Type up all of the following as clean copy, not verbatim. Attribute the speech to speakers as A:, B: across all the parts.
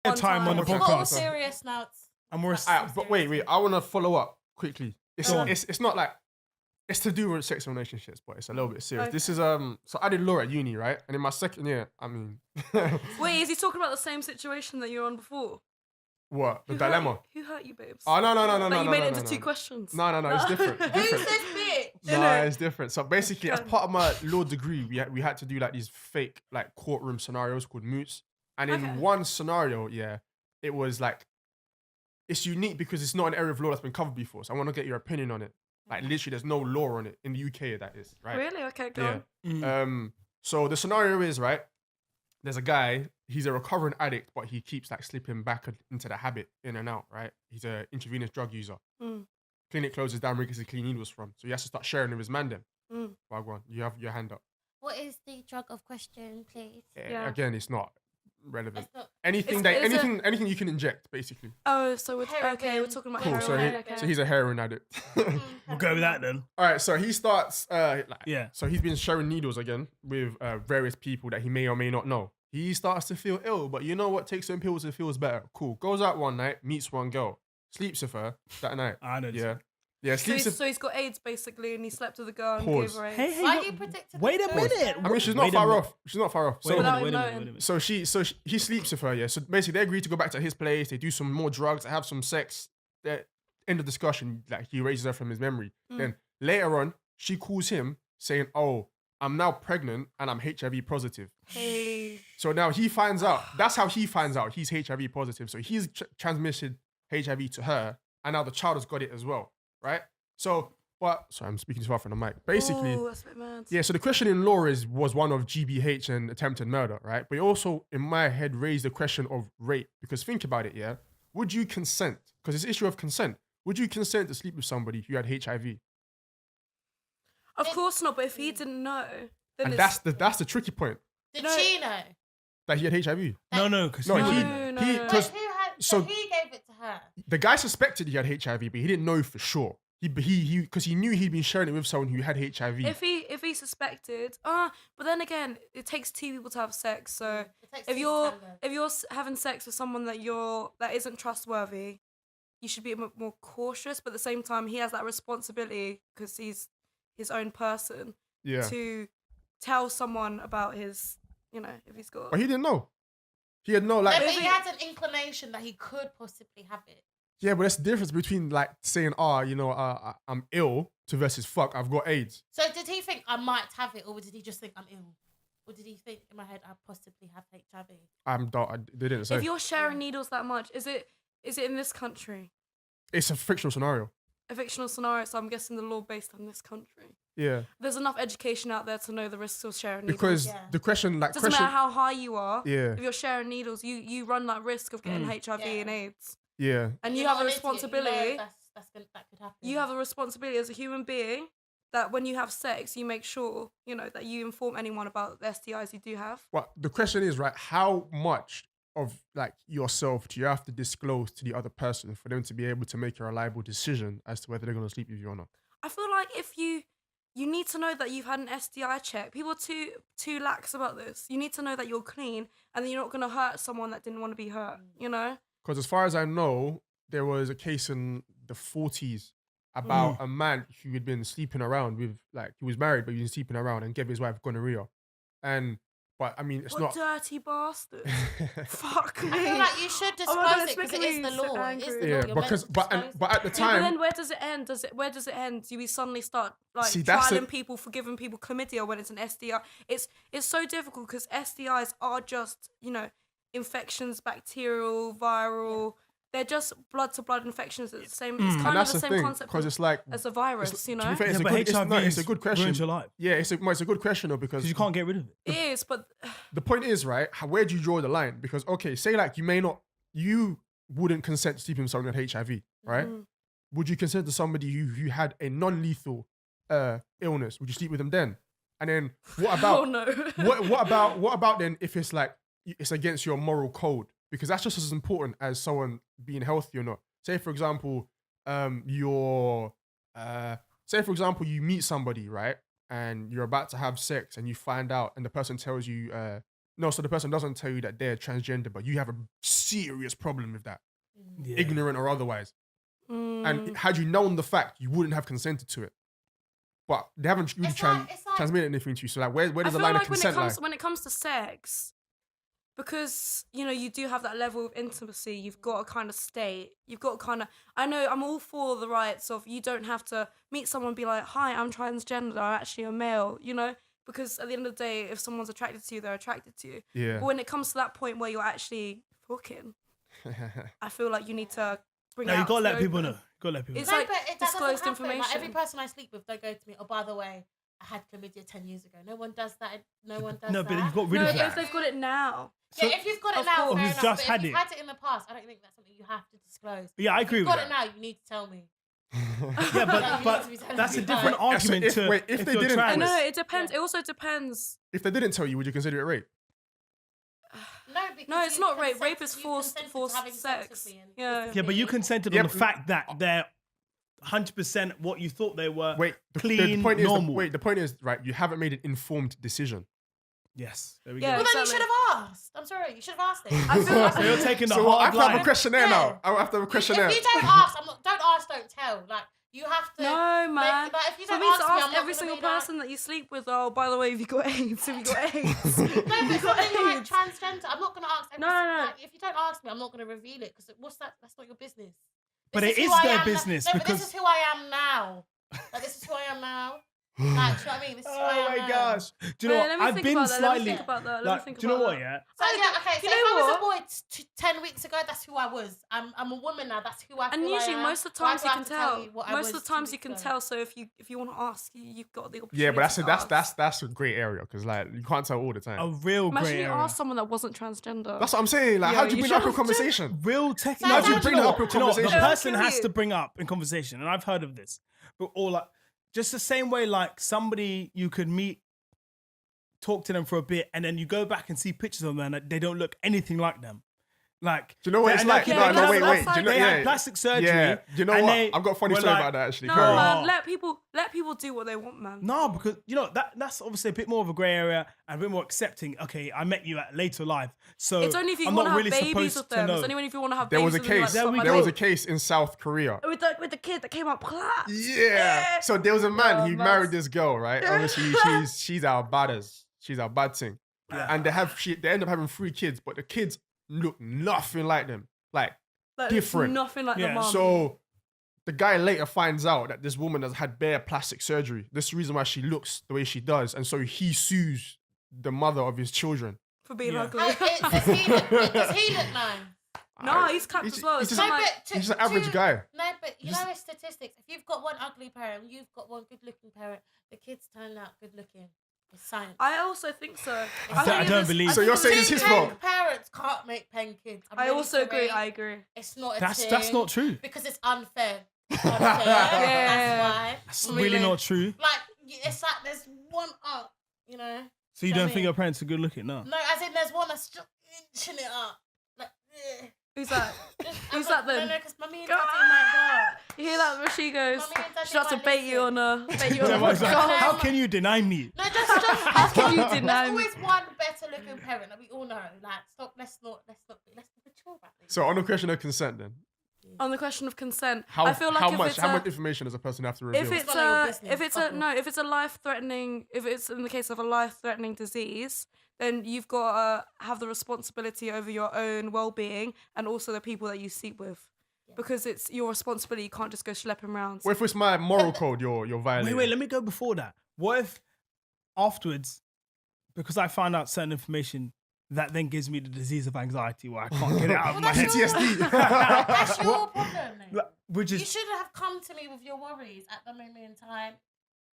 A: time on the
B: It's got all
A: podcast.
B: serious now.
A: I'm more.
C: But wait, I want to follow up quickly. It's not like it's to do with sex and relationships, but it's a little bit serious.
D: Okay.
C: This is so I did law at uni, right? And in my second year, I mean,
D: Wait, is he talking about the same situation that you were on before?
C: what the
D: Who
C: dilemma?
D: Hurt you? Who hurt you, babes?
C: Oh no,
D: Like you made it into
C: no.
D: two questions.
C: No, it's different.
B: Who's this bitch?
C: No, it's different. So basically, as part of my law degree, we had to do like these fake like courtroom scenarios called moots. And in one scenario, it was like it's unique because it's not an area of law that's been covered before. So I want to get your opinion on it. Like literally, there's no law on it in the UK. That is right.
D: Really? Okay, go on.
C: So the scenario is right. There's a guy. He's a recovering addict, but he keeps like slipping back into the habit in and out. Right. He's a intravenous drug user. Clinic closes down where he gets his clean needles from. So he has to start sharing with his man then. Well, go on. You have your hand up.
B: What is the drug of question, please?
C: Again, it's not relevant.
B: It's not-
C: Anything you can inject, basically.
D: Oh, so we're
B: Heroin.
D: we're talking about
C: Cool.
D: heroin.
C: So he's a heroin addict.
A: We'll go with that then.
C: All right. So he starts.
A: Yeah.
C: So he's been sharing needles again with various people that he may or may not know. He starts to feel ill, but you know what? Takes some pills and feels better. Cool. Goes out one night, meets one girl, sleeps with her that night.
A: I know.
C: Yeah.
D: So
C: Sleeps with.
D: he's got AIDS basically, and he slept with a girl and
C: Pause.
D: gave her AIDS.
A: Hey,
B: Why are you predicting?
A: wait a minute.
C: I mean, she's not far off. She's not far off. So,
A: Wait a
D: Without
A: minute.
D: him knowing.
C: so he sleeps with her. Yeah. So basically, they agree to go back to his place. They do some more drugs. They have some sex. End of discussion. Like he raises her from his memory. Then later on, she calls him saying, "Oh, I'm now pregnant and I'm HIV positive."
D: Hey.
C: So now he finds out. That's how he finds out he's HIV positive. So he's transmitted HIV to her, and now the child has got it as well, right? So, sorry, I'm speaking too far from the mic. Basically,
D: That's a bit mad.
C: yeah. So the question in law was one of GBH and attempted murder, right? But it also, in my head, raised the question of rape because think about it, yeah. Would you consent? Because it's issue of consent. Would you consent to sleep with somebody who had HIV?
D: Of course not, but if he didn't know, then
C: And
D: it's...
C: that's the tricky point.
B: Did she know?
C: That he had HIV.
A: No, because
C: No,
D: No.
C: because
B: So who gave it to her?
C: the guy suspected he had HIV, but he didn't know for sure. Because he knew he'd been sharing it with someone who had HIV.
D: If he suspected, but then again, it takes two people to have sex. So if you're having sex with someone that isn't trustworthy, you should be a bit more cautious. But at the same time, he has that responsibility because he's his own person to tell someone about his, if he's got.
C: But he didn't know. He had no
B: But
C: like.
B: he had an inclination that he could possibly have it.
C: Yeah, but that's the difference between like saying, I'm ill to versus fuck, I've got AIDS.
B: So did he think I might have it, or did he just think I'm ill? Or did he think in my head I possibly have HIV?
C: They didn't say.
D: If you're sharing needles that much, is it in this country?
C: It's a fictional scenario.
D: A fictional scenario, so I'm guessing the law based on this country.
C: Yeah.
D: There's enough education out there to know the risks of sharing needles.
C: Because the question, like,
D: doesn't matter how high you are.
C: Yeah.
D: If you're sharing needles, you run that risk of getting HIV and AIDS.
C: Yeah.
D: And you
B: You're
D: have a
B: not an idiot.
D: responsibility.
B: You know that could happen.
D: You have a responsibility as a human being that when you have sex, you make sure that you inform anyone about the STIs you do have.
C: Well, the question is, right, how much of like yourself do you have to disclose to the other person for them to be able to make a reliable decision as to whether they're going to sleep with you or not?
D: I feel like if you need to know that you've had an STI check. People are too lax about this. You need to know that you're clean and then you're not going to hurt someone that didn't want to be hurt,
C: Because as far as I know, there was a case in the 40s about a man who had been sleeping around with, like, he was married, but he was sleeping around and gave his wife gonorrhea. But I mean, it's
D: what
C: not.
D: dirty bastard. Fuck me.
B: I feel like you should disclose it because it is the law. It is the law. You're meant to
C: but at the
D: Yeah, but
C: time,
D: then where does it end? Where does it end? Do we suddenly start
C: See, that's
D: trialing people for giving people chlamydia when it's an STI? It's so difficult because STIs are just infections, bacterial, viral. They're just blood-to-blood infections. It's the same. It's kind of the same concept
C: because it's like
D: as a virus.
C: To be fair, it's a good question.
A: Your life.
C: Yeah, it's a good question though because
A: You can't get rid of it.
D: It is, but
C: the point is, right, where do you draw the line? Because, okay, say like you wouldn't consent to sleeping with someone with HIV, right? Would you consent to somebody who had a non-lethal illness? Would you sleep with them then? And then what about,
D: oh no.
C: what about then if it's like, it's against your moral code? Because that's just as important as someone being healthy or not. Say, for example, you meet somebody, right? And you're about to have sex and you find out and the person tells you, No, so the person doesn't tell you that they're transgender, but you have a serious problem with that,
A: Yeah.
C: ignorant or otherwise. And had you known the fact, you wouldn't have consented to it. But they haven't really
B: It's like-
C: transmitted anything to you. So like, where
D: I
C: does the
D: feel
C: line
D: like
C: of consent lie?
D: when it comes to sex, because you do have that level of intimacy, you've got to kind of state. You've got to kind of. I know I'm all for the rights of you don't have to meet someone and be like, "Hi, I'm transgender. I'm actually a male." Because at the end of the day, if someone's attracted to you, they're attracted to you.
C: Yeah.
D: But when it comes to that point where you're actually fucking, I feel like you need to bring.
A: No,
D: it
A: you
D: out
A: gotta
D: to
A: let
D: the
A: people
D: open.
A: know. Gotta let people
D: It's
A: know.
D: like
B: but that doesn't
D: disclosed
B: happen. Like,
D: information.
B: every person I sleep with, they go to me, "Oh, by the way, I had chlamydia 10 years ago." No one does that. No one does
A: No,
B: that.
A: but you've got rid
D: No,
A: of
D: if
A: that.
D: they've got it now.
B: Yeah, if you've got it
D: Of
B: now,
D: course.
B: fair
A: Or you've
B: enough.
A: just
B: But
A: had
B: if you've
A: it.
B: had it in the past, I don't think that's something you have to disclose.
A: Yeah, I
B: If
A: agree
B: you've
A: with
B: got it
A: that.
B: now, you need to tell me.
A: Yeah,
B: Yeah,
A: but
B: you need to be telling
A: that's a
B: me.
A: different
B: Wait,
A: argument
C: if-
A: to
C: wait, if they
A: you're
C: didn't-
A: trans.
D: No, it depends.
B: Yeah.
D: It also depends.
C: If they didn't tell you, would you consider it rape?
B: No, because
D: No, it's
B: you
D: not rape. Rape
B: consented-
D: is
B: you
D: forced
B: consented to having sex with
D: sex.
B: me and
D: Yeah.
B: kissing
A: Yeah, but you
B: me.
A: consented
C: Yeah,
A: on the
C: but-
A: fact that they're 100% what you thought they were.
C: Wait,
A: Clean,
C: point
A: normal.
C: is, the point is, right, you haven't made an informed decision.
A: Yes, there we
D: Yeah,
A: go.
B: Well, then you
D: exactly.
B: should have asked. I'm sorry, you should have asked it.
D: I feel like
A: So you're taking the
C: So what, I
A: hard
C: have to have a
A: line.
C: questionnaire
B: Yeah.
C: now. I have to have a questionnaire.
B: If you don't ask, don't ask, don't tell. Like, you have to.
D: No, man.
B: Like, if you
D: For
B: don't
D: me to
B: ask me,
D: ask
B: I'm not
D: every
B: gonna
D: single
B: be like-
D: person that you sleep with, oh, by the way, have you got AIDS? Have you got AIDS?
B: No,
D: Have you
B: but
D: got
B: something like
D: AIDS?
B: transgender, I'm not going to ask.
D: No.
B: Like, if you don't ask me, I'm not going to reveal it because what's that? That's not your business.
A: But
B: This
A: it is
B: who I
A: their
B: am
A: business
B: no, but
A: because-
B: this is who I am now. Like, this is who I am now. Like, do you know what I mean? This is who I
C: Oh
B: am
C: my
B: now.
C: gosh.
A: Do you know
D: Wait,
A: what?
D: let me
A: I've
D: think
A: been
D: about that, let me
A: slightly.
D: think about that, let me
A: Like,
D: think
A: do you know
D: about
A: what?
D: that.
A: Yeah.
B: So yeah, okay. So
D: You
B: if
D: know
B: I was a
D: what?
B: boy 10 weeks ago, that's who I was. I'm a woman now. That's who I
D: And
B: feel
D: usually,
B: I am.
D: most of the
B: Why
D: times
B: do
D: you
B: I
D: can
B: have to tell
D: tell.
B: you what I
D: Most of
B: was
D: the times
B: 2
D: you can
B: weeks ago?
D: tell. So if you want to ask, you've got the opportunity.
C: Yeah, but
D: to ask.
C: that's a great area because like you can't tell all the time.
A: A real
D: Imagine
A: grey
D: you
A: area.
D: asked someone that wasn't transgender.
C: That's what I'm saying. Like,
D: Yeah,
C: how do you
D: you
C: bring it up in
D: should-
C: conversation?
A: Real tech.
B: So
A: No,
B: how
A: do
B: do
A: you
B: you
A: bring
B: bring
A: it
B: it
A: up
C: up in
A: in conversation? The
C: conversation?
A: person has
D: Curious.
A: to bring up in conversation, and I've heard of this. But all like, just the same way, like somebody you could meet, talk to them for a bit, and then you go back and see pictures of them, and they don't look anything like them. Like,
C: Do you know what it's
A: and
C: like?
A: they-
C: No,
A: they-
C: wait.
D: that's
C: Do you know?
A: They
C: Yeah,
A: had plastic surgery.
C: yeah. Do you know
A: and
C: what?
A: they
C: I've got a funny
A: were
C: story
A: like-
C: about that actually.
D: No,
C: Carry on.
D: man.
A: Oh.
D: Let people do what they want, man.
A: No, because that's obviously a bit more of a grey area and a bit more accepting. Okay, I met you at later life, so
D: It's only if you
A: I'm
D: want to
A: not
D: have
A: really
D: babies
A: supposed
D: with
A: to
D: them.
A: know.
D: It's only if you want to have
C: There
D: babies
C: was a
D: with them, you
C: case.
D: like,
A: There we
D: "Suck my
C: There was a
D: dick."
C: case in South Korea.
D: with the kid that came up clap.
C: Yeah. So there was a man.
D: Oh,
C: He
D: man.
C: married this girl, right? Obviously, she's our badders. She's our bad thing.
A: Yeah.
C: And they end up having 3 kids, but the kids look nothing like them. Like
D: Like,
C: different.
D: Nothing like
A: Yeah.
D: the mum.
C: so. The guy later finds out that this woman has had bare plastic surgery. This is the reason why she looks the way she does, and so he sues the mother of his children.
D: for being
A: Yeah.
D: ugly.
B: Does he look nice?
D: No, he's capped as well. It's
C: He's
D: just
C: just,
D: like-
C: he's just an average guy.
B: No, but you
C: Just-
B: know it's statistics. If you've got one ugly parent, you've got one good-looking parent. The kids turn out good-looking. It's science.
D: I also think so.
A: I don't believe-
C: So you're saying it's his fault?
B: Parents can't make pen kids. I'm
D: I
B: really
D: also
B: sorry.
D: agree. I agree.
B: It's not a
A: That's
B: thing
A: not true.
B: because it's unfair. Unfair.
D: Yeah.
B: That's why.
A: That's really not true.
B: Like it's like there's one up, you know.
A: So you
B: I
A: don't
B: mean-
A: think your parents are good looking? No.
B: No, as in there's one that's just inching it up. Like,
D: Who's that? Who's that then?
B: No, because mummy and daddy might go.
D: You hear that where she goes?
B: Mummy and daddy
D: She starts to
B: might
D: bait you
B: listen.
D: on a bait you on
A: Yeah,
D: a
A: but it's like,
D: podcast.
A: how can you deny me?
B: No, just
D: How can you deny
B: there's
D: me?
B: always one better looking parent that we all know. Like, stop. Let's not be mature about this.
C: So on the question of consent, then
D: On the question of consent,
C: how
D: I feel like
C: how
D: if
C: much
D: it's
C: how
D: a,
C: much information does a person have to reveal?
D: if it's
B: none of your
D: a
B: business,
D: if it's
B: fuck
D: a
B: off.
D: no if it's a life threatening if it's in the case of a life threatening disease, then you've got to have the responsibility over your own well-being and also the people that you sleep with, because it's your responsibility. You can't just go schlepping around.
C: What if it's my moral code you're violating?
A: Wait, let me go before that. What if afterwards, because I found out certain information, that then gives me the disease of anxiety where I can't get it out of my head?
B: that's
C: PTSD.
B: That's your problem. Then.
A: Like, which
B: You
A: is
B: should have come to me with your worries at the moment in time.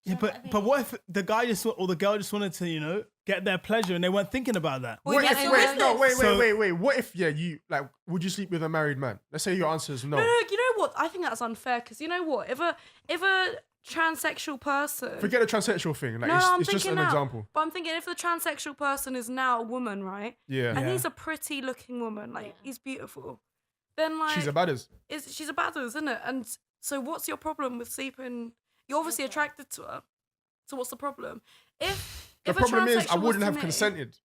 A: yeah,
B: Do you know
A: but
B: I
A: what
B: mean?
A: if the guy or the girl just wanted to get their pleasure and they weren't thinking about that?
D: Well,
C: What
D: yeah,
C: if,
D: and
C: wait,
D: with
C: no,
D: this-
C: wait. What if you would you sleep with a married man? Let's say your answer is no.
D: No, you know what? I think that's unfair because you know what? If a transsexual person.
C: Forget the transsexual thing. Like
D: No, I'm
C: it's just
D: thinking
C: an
D: now.
C: example.
D: But I'm thinking if the transsexual person is now a woman, right?
C: Yeah.
D: And
A: Yeah.
D: he's a pretty looking woman, like
B: Yeah.
D: he's beautiful. Then like
C: She's a badders.
D: she's a badass, isn't it? And so what's your problem with sleeping? You're obviously
B: Okay.
D: attracted to her. So what's the problem?
C: The
D: If a
C: problem is I
D: transsexual was
C: wouldn't
D: to
C: have
D: me-
C: consented.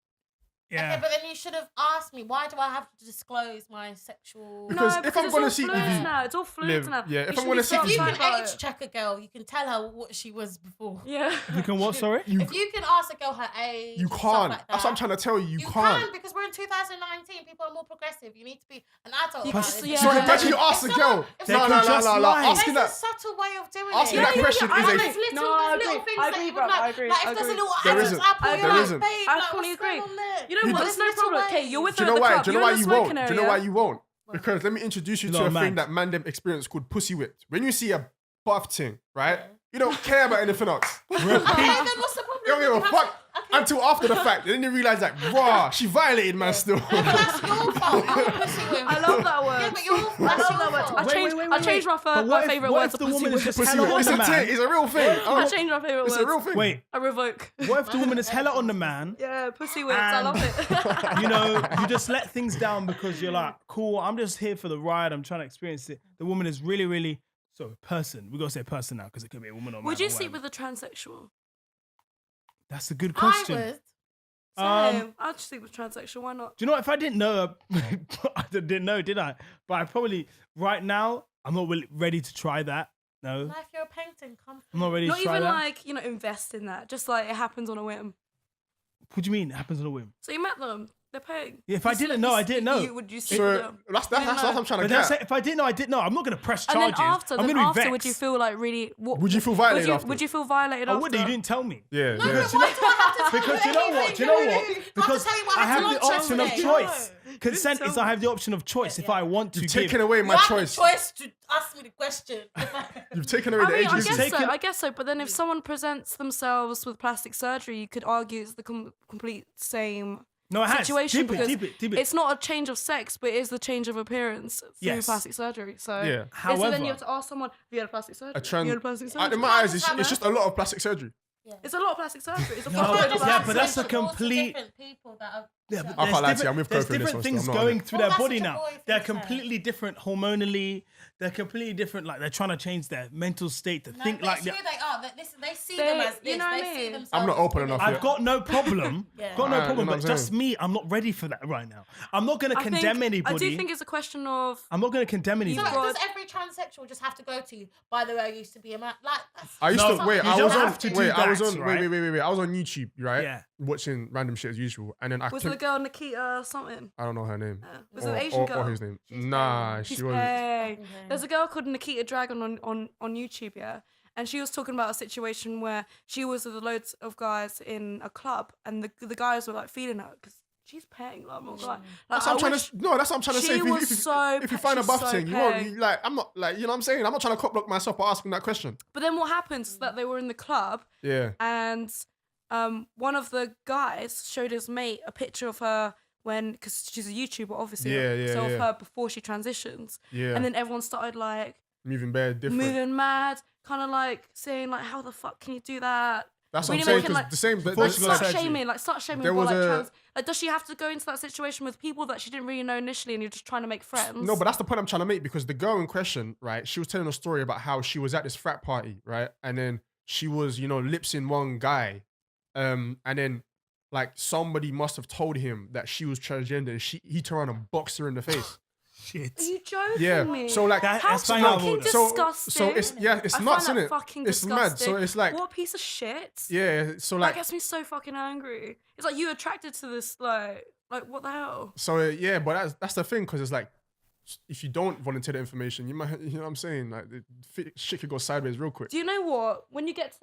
A: Yeah.
B: Okay, but then you should have asked me, why do I have to disclose my sexual...
C: Because if I'm going to see
D: you... It's all fluid now.
C: Yeah, if I'm going to see...
B: If you can age check a girl, you can tell her what she was before.
D: Yeah.
A: You can what, sorry?
B: If you can ask a girl her age...
C: You can't.
B: Like
C: That's what I'm trying to tell you. You can't.
B: can, because we're in 2019. People are more progressive. You need to be an adult.
C: So imagine you ask a girl. No.
B: Asking that... There's a subtle way of doing it.
C: Asking that question is a...
D: I agree.
B: Like, if there's a little
C: there
B: Adam's apple, you're like, babe,
D: I fully agree. You know what? There's no problem. Okay, you're with her at the club.
C: Do you know why you won't? Do you know why you won't? Because let me introduce you to a thing that man them experience called Pussywhipped. When you see a buff thing, right? You don't care about anything else.
B: Okay, then what's the problem?
C: You don't give a fuck until after the fact. And then you realise like, raw, she violated man still.
B: Yeah, but that's your fault. You're a pussywhip.
D: I love that word.
B: Yeah, but
D: I love that word. I changed my favourite word to pussywhipped.
C: It's a real thing.
D: I changed my favourite word.
C: It's a real thing.
A: Wait.
D: I revoke.
A: What if the woman is hella on the man?
D: Yeah, pussywhipped. I love it.
A: You know, you just let things down because you're like, cool, I'm just here for the ride. I'm trying to experience it. The woman is really, really... So, person. We got to say person now because it could be a woman or man.
D: Would you sleep with a transsexual?
A: That's a good question.
B: I would.
D: Same. I'd sleep with transsexual. Why not?
A: Do you know, if I didn't know, I didn't know, did I? But I probably, right now, I'm not really ready to try that. No.
B: Now, if you're a painting, come
A: I'm not ready
D: not
A: to try that.
D: Not even like, invest in that. Just like it happens on a whim.
A: What do you mean? It happens on a whim?
D: So you met them. They're paying.
A: Yeah, if I didn't know, I didn't know.
D: Would you sleep with them?
C: That's what I'm trying to get.
A: If I didn't know, I didn't know. I'm not going to press
D: And
A: charges.
D: then after,
A: I'm going to be vexed.
D: would you feel like really...
C: Would you feel violated after?
D: Would you feel violated after?
A: I would. You didn't tell me.
C: Yeah.
B: No, but why do I have to tell
A: Because you know what? Do you know what? Because I have the option of choice. Consent is I have the option of choice if I want to.
C: You've taken away my choice.
B: You have the choice to ask me the question.
C: You've taken away the agency.
D: I guess so. But then if someone presents themselves with plastic surgery, you could argue it's the complete same situation because
A: deep it.
D: it's not a change of sex, but it is the change of appearance through plastic surgery. So
C: yeah.
A: However,
D: then you have to ask someone, have you had plastic surgery?
C: In my eyes, it's just a lot of plastic surgery.
B: Yeah.
D: It's a lot of plastic surgery. It's a
A: but that's a complete...
B: people that are...
A: Yeah, but
C: I can't lie to you, I'm with
A: there's
C: Kofi
A: different
C: on this
A: things
C: one,
A: going through their body
B: such a
A: now.
B: boy
A: They're
B: thing,
A: completely different hormonally. They're completely different. Like they're trying to change their mental state to think like
B: that. They are. They see them as this.
D: You know what
B: they
D: I
B: see
D: mean?
B: themselves.
C: I'm not open enough yet.
A: I've got no problem. Got no problem. But just me, I'm not ready for that right now. I'm not going to condemn anybody.
D: I do think it's a question of...
A: I'm not going to condemn anybody.
B: So does every transsexual just have to go to you? By the way, I used to be a man. Like
C: I used to wait. I was on. Wait. I was on.
A: Right?
C: Wait. I was on YouTube, right?
A: Yeah.
C: Watching random shit as usual, and then
D: Was the girl Nikita something?
C: I don't know her name.
D: Was it an Asian girl?
C: Or his name? Nah, she wasn't.
D: Hey. There's a girl called Nikita Dragon on YouTube, yeah, and she was talking about a situation where she was with loads of guys in a club, and the guys were like feeling her because she's paying. Like, I'm not like,
C: that's what I'm trying to say. If you find a buff thing, you won't. Like, I'm not like, you know what I'm saying. I'm not trying to cop block myself by asking that question.
D: But then what happens is that they were in the club, and one of the guys showed his mate a picture of her because she's a YouTuber, obviously. Of her before she transitions. Yeah. And then everyone started like moving mad, kind of like saying like, how the fuck can you do that?
C: That's what I'm saying. Because the same.
D: Start shaming. There was trans. Like, does she have to go into that situation with people that she didn't really know initially, and you're just trying to make friends?
C: No, but that's the point I'm trying to make, because the girl in question, right? She was telling a story about how she was at this frat party, right? And then she was, lipsing one guy, and then like somebody must have told him that she was transgender, and he turned around and boxed her in the face.
A: Shit.
D: Are you joking me?
C: So like
A: that's
D: fucking disgusting.
C: So it's it's nuts, isn't it? It's
D: disgusting.
C: mad. So it's like,
D: what a piece of shit.
C: Yeah. So like
D: that gets me so fucking angry. It's like you attracted to this like what the hell?
C: So yeah, but that's the thing, because it's like, if you don't volunteer the information, you might, you know what I'm saying? Like shit could go sideways real quick.
D: Do you know what? When you get to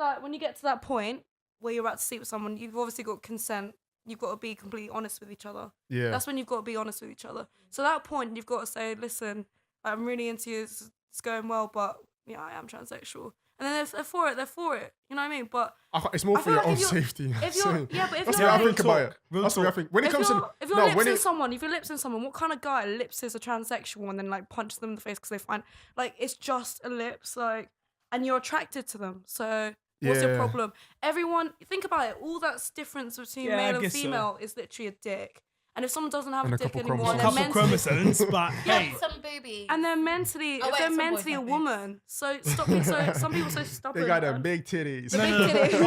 D: that point where you're about to sleep with someone, you've obviously got consent. You've got to be completely honest with each other. Yeah. That's when you've got to be honest with each other. So at that point, you've got to say, listen, I'm really into you, it's going well, but yeah, I am transsexual. And then they're for it. You know what I mean? But
C: it's more for your own safety.
D: That's the
C: way I think about it. That's the way I think. When it comes to...
D: If you're lipsing someone, what kind of guy lipses a transsexual and then like punches them in the face because they find... Like, it's just a lips, like... And you're attracted to them, so... What's your problem? Everyone, think about it. All that's difference between male and female is literally a dick. And if someone doesn't have
C: And
D: a
C: a
D: dick
C: couple
D: anymore,
A: A
D: they're
A: couple
D: mentally,
A: chromosomes, but hey,
B: some boobies.
D: and they're mentally, if they're
B: some boys
D: mentally a
B: have boobs.
D: woman, so stop being so. Some people are so stubborn.
C: They got them
D: man.
C: big titties.
D: The big titties.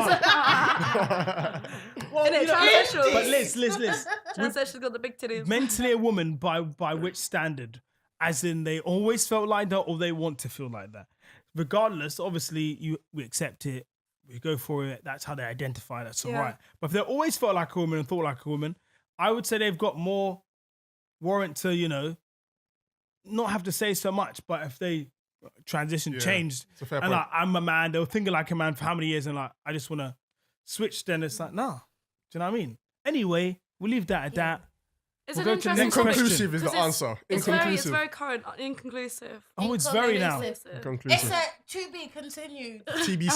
A: well,
D: Innit,
A: you know,
D: transsexuals.
A: but Liz.
D: Transsexuals got the big titties.
A: Mentally a woman by which standard? As in, they always felt like that, or they want to feel like that. Regardless, obviously, we accept it. We go for it. That's how they identify. That's all right. But if they always felt like a woman and thought like a woman, I would say they've got more warrant to, you know, not have to say so much. But if they transition, changed,
C: it's a fair
A: and
C: point.
A: like I'm a man, they were thinking like a man for how many years, and like I just want to switch. Then it's like, nah. Do you know what I mean? Anyway, we'll leave that at that.
D: It's
A: We'll
D: an
A: go to the
D: interesting
A: next
D: topic.
A: question.
C: Inconclusive is the
D: 'Cause
C: answer.
D: It's
C: Inconclusive.
D: very current, inconclusive.
A: Oh, it's very now.
B: It's
C: Inconclusive.
B: a to be continued.
C: TBC.